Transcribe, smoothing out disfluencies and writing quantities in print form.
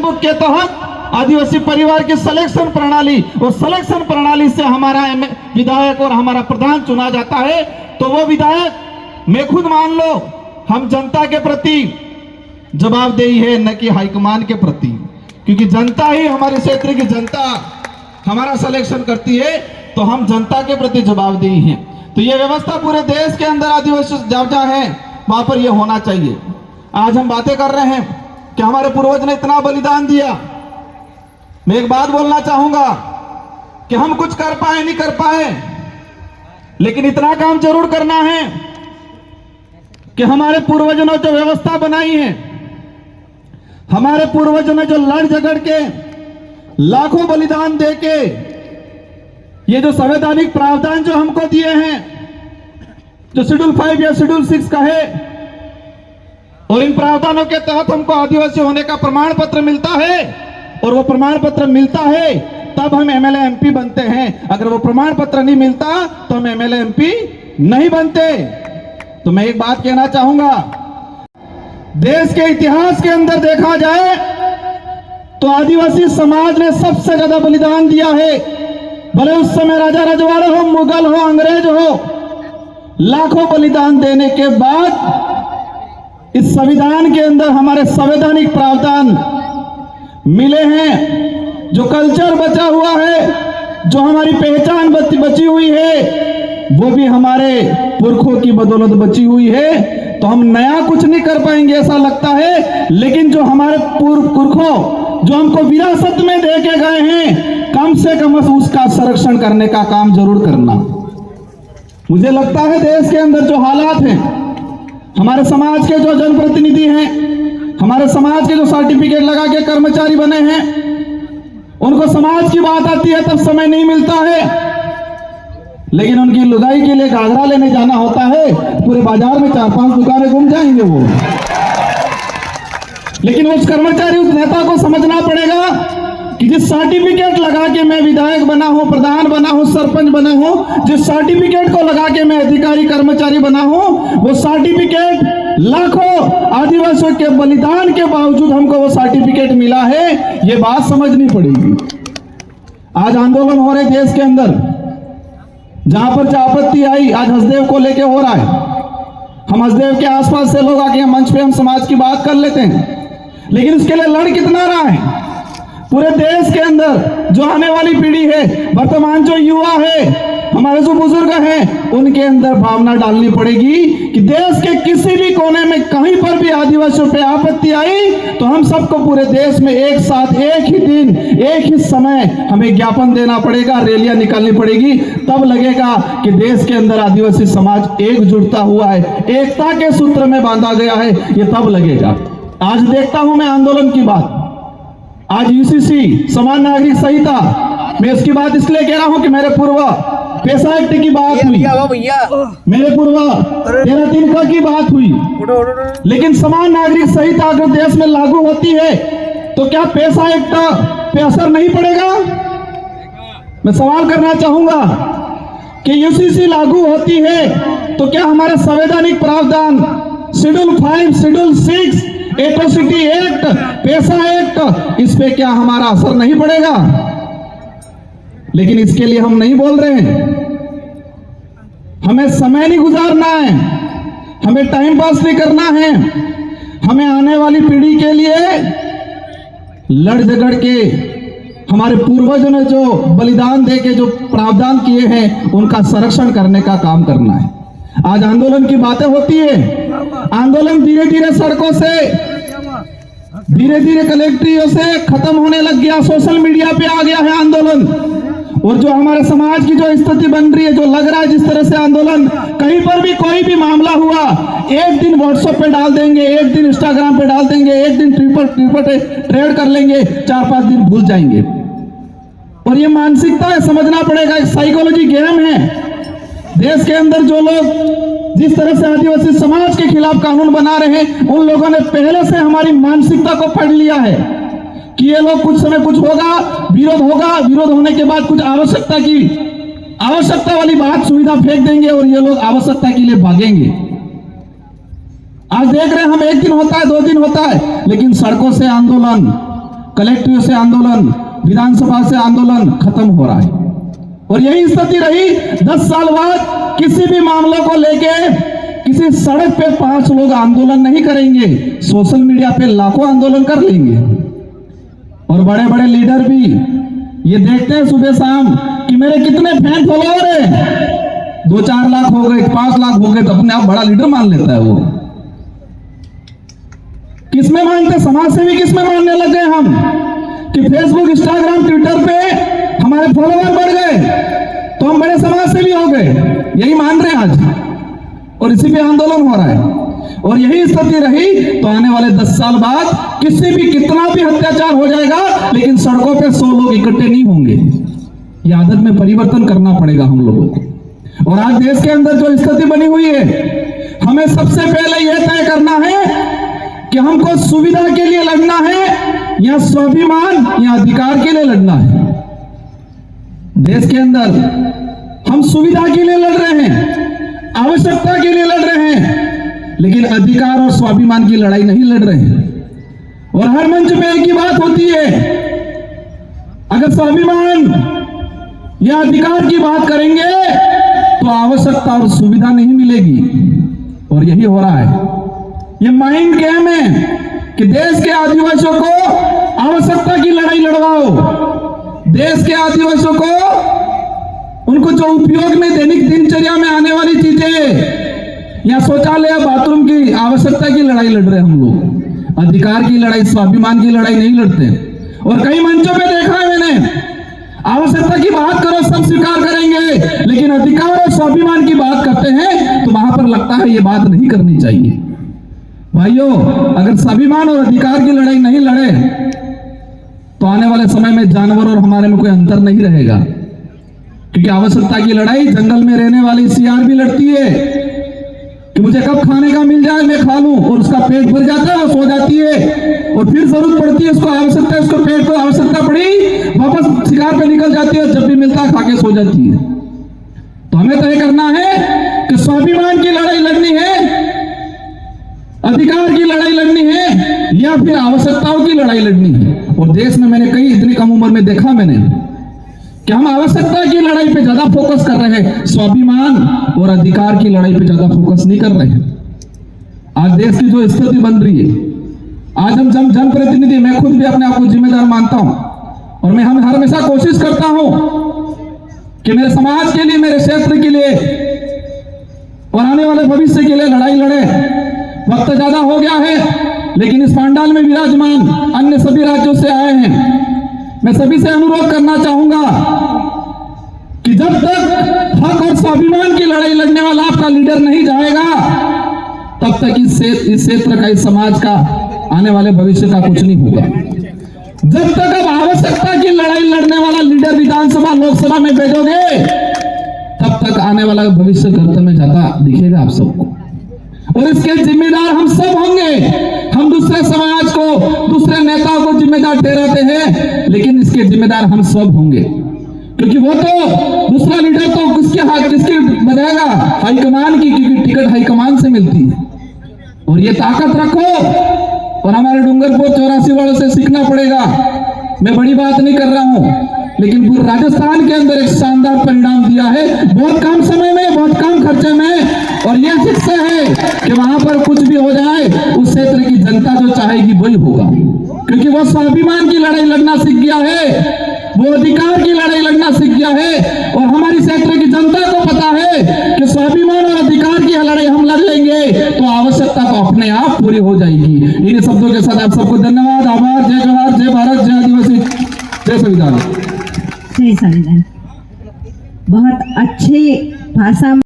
Book के तहत आदिवासी परिवार की सिलेक्शन प्रणाली, और सिलेक्शन प्रणाली से हमारा विधायक और हमारा प्रधान चुना जाता है, तो वो विधायक मैं खुद मान लो हम जनता के प्रति जवाबदेही है, न कि हाईकमान के प्रति, क्योंकि जनता ही, हमारे क्षेत्र की जनता हमारा सिलेक्शन करती है, तो हम जनता के प्रति जवाबदेही हैं। तो ये व्यवस्था पूरे देश के अंदर आदिवासी जहाँ जहाँ है वहां पर ये होना चाहिए। आज हम बातें कर रहे हैं कि हमारे पूर्वज ने इतना बलिदान दिया। मैं एक बात बोलना चाहूंगा कि हम कुछ कर पाए नहीं कर पाए, लेकिन इतना काम जरूर करना है कि हमारे पूर्वजों ने जो व्यवस्था बनाई है, हमारे पूर्वजों ने जो लड़ झगड़ के लाखों बलिदान देके ये जो संवैधानिक प्रावधान जो हमको दिए हैं, जो शेड्यूल 5 या शेड्यूल 6 का है, और इन प्रावधानों के तहत हमको आदिवासी होने का प्रमाण पत्र मिलता है, और वो प्रमाण पत्र मिलता है तब हम एमएलए एमपी बनते हैं। अगर वो प्रमाण पत्र नहीं मिलता तो हम एमएलए एमपी नहीं बनते। तो मैं एक बात कहना चाहूंगा, देश के इतिहास के अंदर देखा जाए तो आदिवासी समाज ने सबसे ज्यादा बलिदान दिया है। भले उस समय राजा रजवाड़े हो, मुगल हो, अंग्रेज हो, लाखों बलिदान देने के बाद इस संविधान के अंदर हमारे संवैधानिक प्रावधान मिले हैं। जो कल्चर बचा हुआ है, जो हमारी पहचान बची हुई है, वो भी हमारे पुरखों की बदौलत बची हुई है। तो हम नया कुछ नहीं कर पाएंगे ऐसा लगता है, लेकिन जो हमारे पुरखों जो हमको विरासत में दे के गए हैं, कम से कम उसका संरक्षण करने का काम जरूर करना। मुझे लगता है देश के अंदर जो हालात हैं, हमारे समाज के जो जनप्रतिनिधि हैं, हमारे समाज के जो सर्टिफिकेट लगा के कर्मचारी बने हैं, उनको समाज की बात आती है तब समय नहीं मिलता है, लेकिन उनकी लुगाई के लिए घाघरा लेने जाना होता है, पूरे बाजार में 4-5 दुकानें घूम जाएंगे वो। लेकिन उस कर्मचारी, उस नेता को समझना पड़ेगा कि जिस सर्टिफिकेट लगा के मैं विधायक बना हूं, प्रधान बना हूं, सरपंच बना हूं, जिस सर्टिफिकेट को लगा के मैं अधिकारी कर्मचारी बना हूं, वो सर्टिफिकेट लाखों आदिवासियों के बलिदान के बावजूद हमको वो सर्टिफिकेट मिला है, ये बात समझनी पड़ेगी। आज आंदोलन हो रहे देश के अंदर, जहां पर आपत्ति आई, आज हसदेव को लेके हो रहा है। हम हसदेव के आसपास से लोग आके मंच पे हम समाज की बात कर लेते हैं, लेकिन उसके लिए लड़ कितना रहा है पूरे देश के अंदर। जो आने वाली पीढ़ी है, वर्तमान जो युवा है, हमारे जो बुजुर्ग हैं, उनके अंदर भावना डालनी पड़ेगी कि देश के किसी भी कोने में कहीं पर भी आदिवासियों पे आपत्ति आई तो हम सबको पूरे देश में एक साथ, एक ही दिन, एक ही समय हमें ज्ञापन देना पड़ेगा, रैलियां निकालनी पड़ेगी। तब लगेगा कि देश के अंदर आदिवासी समाज एकजुटता हुआ है, एकता के सूत्र में बांधा गया है, ये तब लगेगा। आज देखता हूं मैं आंदोलन की बात, आज यूसीसी समान नागरिक संहिता, मैं इसकी बात इसलिए कह रहा हूं कि मेरे पूर्व पैसा एक्ट की बात हुई, मेरे पूर्व 13 की बात हुई, लेकिन समान नागरिक संहिता अगर देश में लागू होती है तो क्या पैसा एक्ट पे असर नहीं पड़ेगा? मैं सवाल करना चाहूंगा कि यूसीसी लागू होती है तो क्या हमारे संवैधानिक प्रावधान शेड्यूल 5, शेड्यूल 6, एट्रोसिटी एक्ट, पैसा एक्ट, इस पे क्या हमारा असर नहीं पड़ेगा? लेकिन इसके लिए हम नहीं बोल रहे हैं। हमें समय नहीं गुजारना है, हमें टाइम पास नहीं करना है, हमें आने वाली पीढ़ी के लिए लड़ झगड़ के, हमारे पूर्वजों ने जो बलिदान दे के जो प्रावधान किए हैं उनका संरक्षण करने का काम करना है। आज आंदोलन की बातें होती है, आंदोलन धीरे धीरे सड़कों से, धीरे धीरे कलेक्ट्रियों से खत्म होने लग गया, सोशल मीडिया पे आ गया है आंदोलन। और जो हमारे समाज की जो स्थिति बन रही है, जो लग रहा है जिस तरह से आंदोलन, कहीं पर भी कोई भी मामला हुआ, एक दिन व्हाट्सएप पे डाल देंगे, एक दिन इंस्टाग्राम पे डाल देंगे, एक दिन ट्विटर ट्रेड कर लेंगे, 4-5 दिन भूल जाएंगे। और ये मानसिकता है, समझना पड़ेगा, एक साइकोलॉजी गेम है। देश के अंदर जो लोग जिस तरह से आदिवासी समाज के खिलाफ कानून बना रहे हैं, उन लोगों ने पहले से हमारी मानसिकता को पढ़ लिया है कि ये लोग कुछ समय कुछ होगा, विरोध होगा, विरोध होने के बाद कुछ आवश्यकता वाली बात, सुविधा फेंक देंगे और ये लोग आवश्यकता के लिए भागेंगे। आज देख रहे हैं हम, एक दिन होता है, 2 दिन होता है, लेकिन सड़कों से आंदोलन कलेक्टिव से आंदोलन, विधानसभा से आंदोलन खत्म हो रहा है। और यही स्थिति रही 10 साल बाद। किसी भी मामलों को लेके किसी सड़क पे 5 लोग आंदोलन नहीं करेंगे, सोशल मीडिया पे लाखों आंदोलन कर लेंगे। और बड़े बड़े लीडर भी ये देखते हैं सुबह शाम कि मेरे कितने फैन फॉलोअर है, 2-4 लाख हो गए, 5 लाख हो गए, तो अपने आप बड़ा लीडर मान लेता है वो। किसमें मानते, समाज सेवी किसमें मानने लग गए हम कि फेसबुक, इंस्टाग्राम, ट्विटर पे हमारे फॉलोअर बढ़ गए तो हम बड़े समाज सेवी हो गए, यही मान रहे हैं आज। और इसी पे आंदोलन हो रहा है। और यही स्थिति रही तो आने वाले 10 साल बाद किसी भी कितना भी अत्याचार हो जाएगा, लेकिन सड़कों पे 100 लोग इकट्ठे नहीं होंगे। ये आदत में परिवर्तन करना पड़ेगा हम लोगों को। और आज देश के अंदर जो स्थिति बनी हुई है, हमें सबसे पहले यह तय करना है कि हमको सुविधा के लिए लड़ना है या स्वाभिमान या अधिकार के लिए लड़ना है। देश के अंदर हम सुविधा के लिए लड़ रहे हैं, आवश्यकता के लिए लड़ रहे हैं, लेकिन अधिकार और स्वाभिमान की लड़ाई नहीं लड़ रहे हैं। और हर मंच पे एक ही बात होती है, अगर स्वाभिमान या अधिकार की बात करेंगे तो आवश्यकता और सुविधा नहीं मिलेगी। और यही हो रहा है। ये माइंड गेम है कि देश के आदिवासियों को आवश्यकता की लड़ाई लड़वाओ, देश के आदिवासियों को उनको जो उपयोग में दैनिक दिनचर्या में आने वाली चीजें या शौचालय या बाथरूम की आवश्यकता की लड़ाई लड़ रहे हैं हम लोग, अधिकार की लड़ाई, स्वाभिमान की लड़ाई नहीं लड़ते। और कई मंचों पे देखा है मैंने, आवश्यकता की बात करो सब स्वीकार करेंगे, लेकिन अधिकार और स्वाभिमान की बात करते हैं तो वहां पर लगता है ये बात नहीं करनी चाहिए। भाइयों, अगर स्वाभिमान और अधिकार की लड़ाई नहीं लड़े तो आने वाले समय में जानवर और हमारे में कोई अंतर नहीं रहेगा। क्योंकि आवश्यकता की लड़ाई जंगल में रहने वाली सियार भी लड़ती है कि मुझे कब खाने का मिल जाए मैं खा लूं, और उसका पेट भर जाता है और सो जाती है। और फिर जरूरत पड़ती है, उसको आवश्यकता है, उसको पेट को आवश्यकता पड़ी, वापस शिकार पे निकल जाती है, जब भी मिलता है खा के सो जाती है। तो हमें तय करना है कि स्वाभिमान की लड़ाई लड़नी है, अधिकार की लड़ाई लड़नी है, या फिर आवश्यकताओं की लड़ाई लड़नी है। और देश में मैंने कई इतनी कम उम्र में देखा मैंने कि हम आवश्यकता की लड़ाई पे ज्यादा फोकस कर रहे हैं, स्वाभिमान और अधिकार की लड़ाई पे ज्यादा फोकस नहीं कर रहे हैं। आज देश की जो स्थिति बन रही है, आज हम जनप्रतिनिधि, मैं खुद भी अपने आप को जिम्मेदार मानता हूं, और मैं हमेशा कोशिश करता हूं कि मेरे समाज के लिए, मेरे क्षेत्र के लिए और आने वाले भविष्य के लिए लड़ाई लड़े। वक्त ज्यादा हो गया है, लेकिन इस पंडाल में विराजमान अन्य सभी राज्यों से आए हैं, मैं सभी से अनुरोध करना चाहूंगा कि जब तक हक और स्वाभिमान की लड़ाई लड़ने वाला आपका लीडर नहीं जाएगा, तब तक इस क्षेत्र का, इस समाज का, आने वाले भविष्य का कुछ नहीं होगा। जब तक अब आवश्यकता की लड़ाई लड़ने वाला लीडर विधानसभा, लोकसभा में भेजोगे, तब तक आने वाला भविष्य गर्त में जाता दिखेगा आप सबको। और इसके जिम्मेदार हम सब होंगे। हम दूसरे समाज को, दूसरे नेताओं को जिम्मेदार ठहराते हैं, लेकिन इसके जिम्मेदार हम सब होंगे। क्योंकि वो तो दूसरा लीडर तो किसकी बजाएगा, हाईकमान की, क्योंकि टिकट हाईकमान से मिलती है। और ये ताकत रखो, और हमारे डूंगरपुर 84 वालों से सीखना पड़ेगा। मैं बड़ी बात नहीं कर रहा हूं, लेकिन पूरे राजस्थान के अंदर एक शानदार परिणाम दिया है, बहुत कम समय में, बहुत कम खर्चे में। और यह शिक्षा है कि वहां पर कुछ भी हो जाए, उस क्षेत्र की जनता जो चाहेगी वही होगा, क्योंकि वो स्वाभिमान की लड़ाई लड़ना सीख गया है, वो अधिकार की लड़ाई लड़ना सीख गया है। और हमारी क्षेत्र की जनता को पता है कि स्वाभिमान और अधिकार की लड़ाई हम लड़ लेंगे तो आवश्यकता तो अपने आप पूरी हो जाएगी। इन शब्दों के साथ आप सबको धन्यवाद, आभार, जय जोहार, जय भारत, जय आदिवासी, जय संविधान। जय संविधान। बहुत अच्छी भाषा